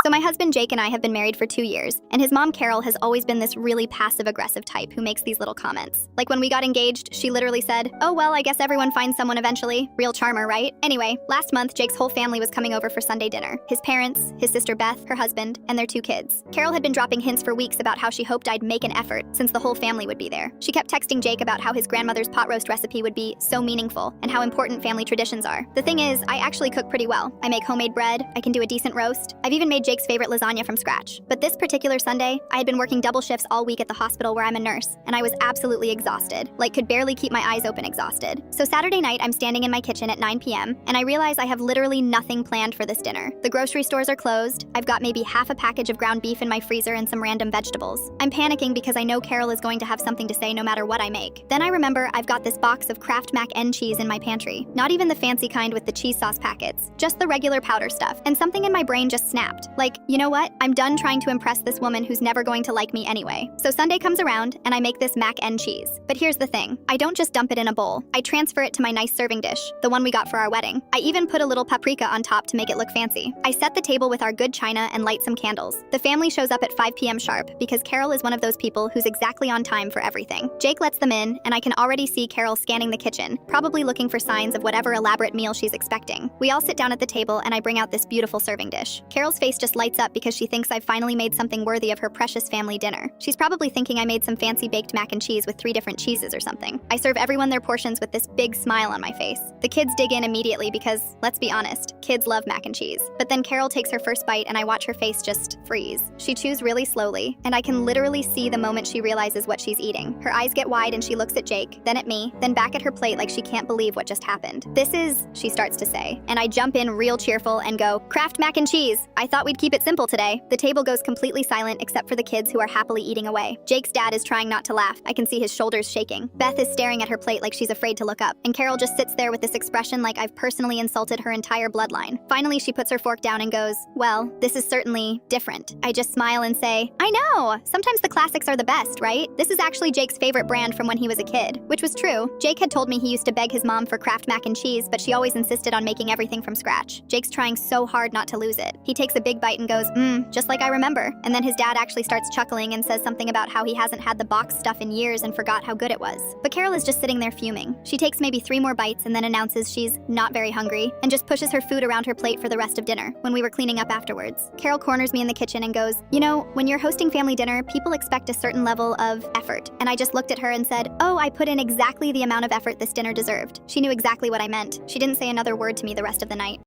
So my husband Jake and I have been married for 2 years, and his mom Carol has always been this really passive-aggressive type who makes these little comments. Like when we got engaged, she literally said, "Oh well, I guess everyone finds someone eventually." Real charmer, right? Anyway, last month Jake's whole family was coming over for Sunday dinner. His parents, his sister Beth, her husband, and their 2 kids. Carol had been dropping hints for weeks about how she hoped I'd make an effort since the whole family would be there. She kept texting Jake about how his grandmother's pot roast recipe would be so meaningful and how important family traditions are. The thing is, I actually cook pretty well. I make homemade bread, I can do a decent roast. I've even made Jake's favorite lasagna from scratch. But this particular Sunday, I had been working double shifts all week at the hospital where I'm a nurse, and I was absolutely exhausted. Like, could barely keep my eyes open exhausted. So Saturday night, I'm standing in my kitchen at 9 p.m., and I realize I have literally nothing planned for this dinner. The grocery stores are closed. I've got maybe half a package of ground beef in my freezer and some random vegetables. I'm panicking because I know Carol is going to have something to say no matter what I make. Then I remember I've got this box of Kraft mac and cheese in my pantry. Not even the fancy kind with the cheese sauce packets, just the regular powder stuff. And something in my brain just snapped. Like, you know what? I'm done trying to impress this woman who's never going to like me anyway. So Sunday comes around, and I make this mac and cheese. But here's the thing. I don't just dump it in a bowl. I transfer it to my nice serving dish, the one we got for our wedding. I even put a little paprika on top to make it look fancy. I set the table with our good china and light some candles. The family shows up at 5 p.m. sharp because Carol is one of those people who's exactly on time for everything. Jake lets them in, and I can already see Carol scanning the kitchen, probably looking for signs of whatever elaborate meal she's expecting. We all sit down at the table, and I bring out this beautiful serving dish. Carol's face just lights up because she thinks I've finally made something worthy of her precious family dinner. She's probably thinking I made some fancy baked mac and cheese with 3 different cheeses or something. I serve everyone their portions with this big smile on my face. The kids dig in immediately because, let's be honest, kids love mac and cheese. But then Carol takes her first bite and I watch her face just freeze. She chews really slowly, and I can literally see the moment she realizes what she's eating. Her eyes get wide and she looks at Jake, then at me, then back at her plate like she can't believe what just happened. "This is," she starts to say, and I jump in real cheerful and go, "Kraft mac and cheese. I thought we'd keep it simple today." The table goes completely silent except for the kids who are happily eating away. Jake's dad is trying not to laugh. I can see his shoulders shaking. Beth is staring at her plate like she's afraid to look up, and Carol just sits there with this expression like I've personally insulted her entire bloodline. Finally, she puts her fork down and goes, "Well, this is certainly different." I just smile and say, "I know! Sometimes the classics are the best, right? This is actually Jake's favorite brand from when he was a kid," which was true. Jake had told me he used to beg his mom for Kraft mac and cheese, but she always insisted on making everything from scratch. Jake's trying so hard not to lose it. He takes a big bite and goes, just like I remember." And then his dad actually starts chuckling and says something about how he hasn't had the box stuff in years and forgot how good it was. But Carol is just sitting there fuming. She takes maybe 3 more bites and then announces she's not very hungry and just pushes her food around her plate for the rest of dinner when we were cleaning up afterwards. Carol corners me in the kitchen and goes, "You know, when you're hosting family dinner, people expect a certain level of effort." And I just looked at her and said, "Oh, I put in exactly the amount of effort this dinner deserved." She knew exactly what I meant. She didn't say another word to me the rest of the night.